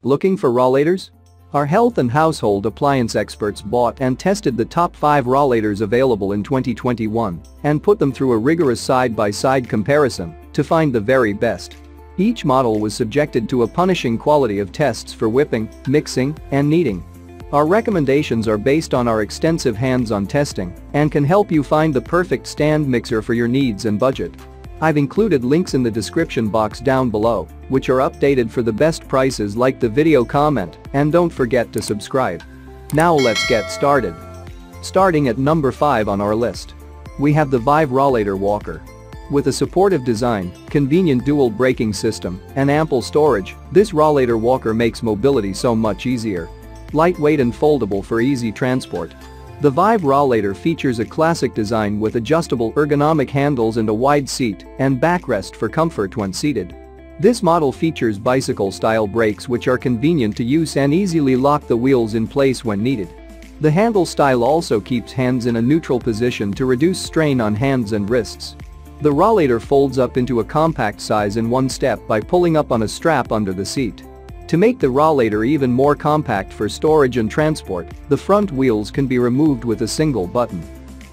Looking for Rollators? Our health and household appliance experts bought and tested the top 5 Rollators available in 2021 and put them through a rigorous side-by-side comparison to find the very best. Each model was subjected to a punishing quality of tests for whipping, mixing, and kneading. Our recommendations are based on our extensive hands-on testing and can help you find the perfect stand mixer for your needs and budget. I've included links in the description box down below, which are updated for the best prices. Like the video, comment, and don't forget to subscribe. Now let's get started. Starting at number 5 on our list, we have the Vive Rollator Walker. With a supportive design, convenient dual braking system, and ample storage, this Rollator Walker makes mobility so much easier. Lightweight and foldable for easy transport. The Vive Rollator features a classic design with adjustable ergonomic handles and a wide seat and backrest for comfort when seated. This model features bicycle-style brakes which are convenient to use and easily lock the wheels in place when needed. The handle style also keeps hands in a neutral position to reduce strain on hands and wrists. The Rollator folds up into a compact size in one step by pulling up on a strap under the seat. To make the Rollator even more compact for storage and transport, the front wheels can be removed with a single button.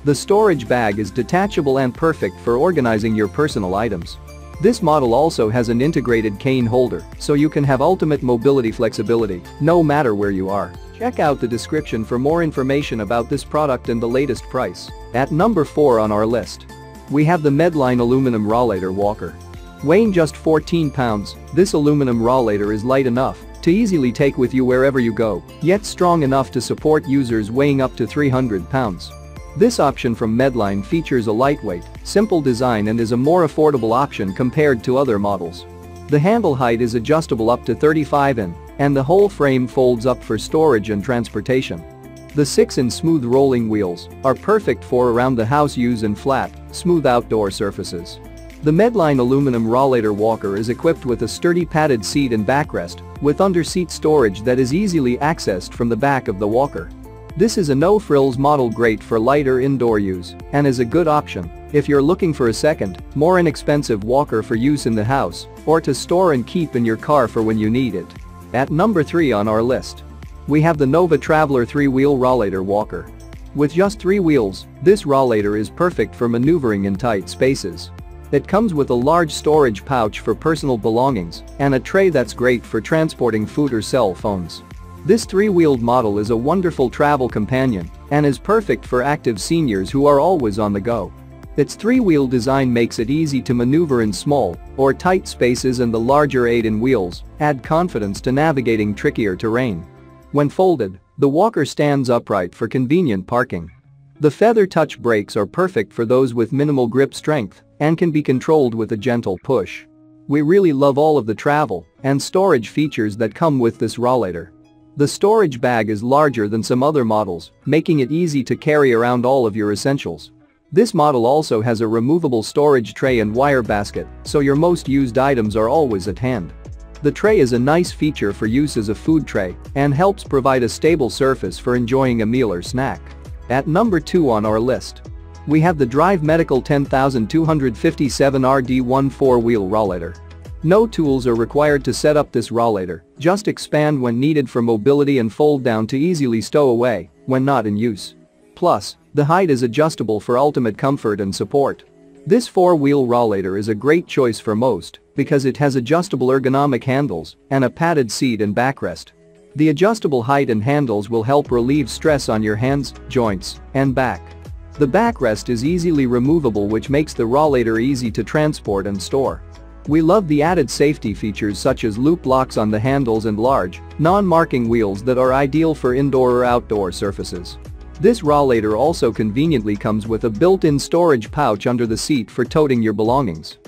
The storage bag is detachable and perfect for organizing your personal items. This model also has an integrated cane holder, so you can have ultimate mobility flexibility, no matter where you are. Check out the description for more information about this product and the latest price. At number 4 on our list, we have the Medline Aluminum Rollator Walker. Weighing just 14 pounds, this aluminum Rollator is light enough to easily take with you wherever you go, yet strong enough to support users weighing up to 300 pounds. This option from Medline features a lightweight, simple design and is a more affordable option compared to other models. The handle height is adjustable up to 35 in, and the whole frame folds up for storage and transportation. The 6-in smooth rolling wheels are perfect for around-the-house use and flat, smooth outdoor surfaces. The Medline Aluminum Rollator Walker is equipped with a sturdy padded seat and backrest, with under-seat storage that is easily accessed from the back of the walker. This is a no-frills model, great for lighter indoor use, and is a good option if you're looking for a second, more inexpensive walker for use in the house or to store and keep in your car for when you need it. At number 3 on our list, we have the Nova Traveler 3-wheel Rollator Walker. With just 3 wheels, this Rollator is perfect for maneuvering in tight spaces. It comes with a large storage pouch for personal belongings and a tray that's great for transporting food or cell phones. This 3-wheeled model is a wonderful travel companion and is perfect for active seniors who are always on the go. Its 3-wheel design makes it easy to maneuver in small or tight spaces, and the larger 8-in wheels add confidence to navigating trickier terrain. When folded, the walker stands upright for convenient parking. The feather touch brakes are perfect for those with minimal grip strength and can be controlled with a gentle push. We really love all of the travel and storage features that come with this Rollator. The storage bag is larger than some other models, making it easy to carry around all of your essentials. This model also has a removable storage tray and wire basket, so your most used items are always at hand. The tray is a nice feature for use as a food tray and helps provide a stable surface for enjoying a meal or snack. At number 2 on our list, we have the Drive Medical 10257 RD1 4-wheel Rollator. No tools are required to set up this Rollator, just expand when needed for mobility and fold down to easily stow away when not in use. Plus, the height is adjustable for ultimate comfort and support. This 4-wheel Rollator is a great choice for most because it has adjustable ergonomic handles and a padded seat and backrest. The adjustable height and handles will help relieve stress on your hands, joints, and back. The backrest is easily removable, which makes the Rollator easy to transport and store. We love the added safety features such as loop locks on the handles and large, non-marking wheels that are ideal for indoor or outdoor surfaces. This Rollator also conveniently comes with a built-in storage pouch under the seat for toting your belongings.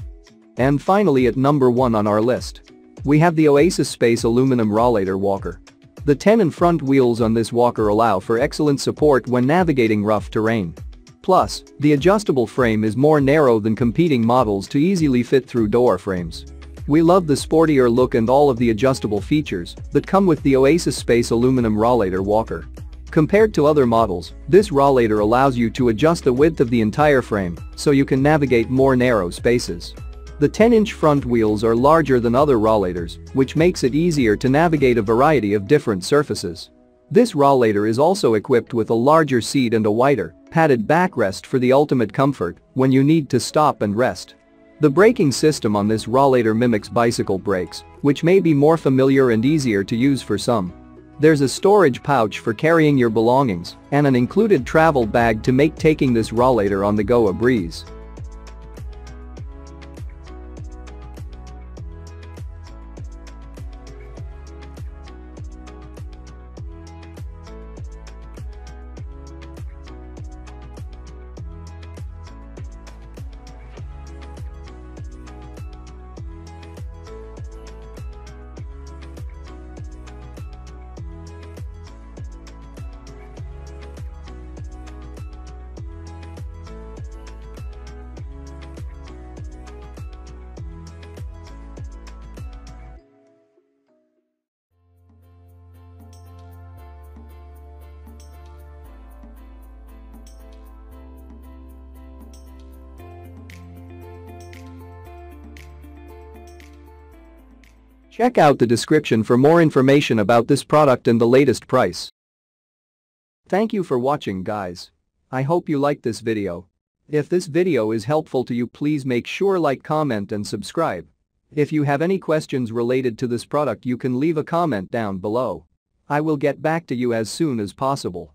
And finally, at number 1 on our list, we have the Oasis Space Aluminum Rollator Walker. The 10-in front wheels on this walker allow for excellent support when navigating rough terrain. Plus, the adjustable frame is more narrow than competing models to easily fit through door frames. We love the sportier look and all of the adjustable features that come with the Oasis Space Aluminum Rollator Walker. Compared to other models, this Rollator allows you to adjust the width of the entire frame so you can navigate more narrow spaces. The 10-inch front wheels are larger than other Rollators, which makes it easier to navigate a variety of different surfaces. This Rollator is also equipped with a larger seat and a wider, padded backrest for the ultimate comfort when you need to stop and rest. The braking system on this Rollator mimics bicycle brakes, which may be more familiar and easier to use for some. There's a storage pouch for carrying your belongings and an included travel bag to make taking this Rollator on the go a breeze. Check out the description for more information about this product and the latest price. Thank you for watching, guys. I hope you liked this video. If this video is helpful to you, please make sure like, comment and subscribe. If you have any questions related to this product, you can leave a comment down below. I will get back to you as soon as possible.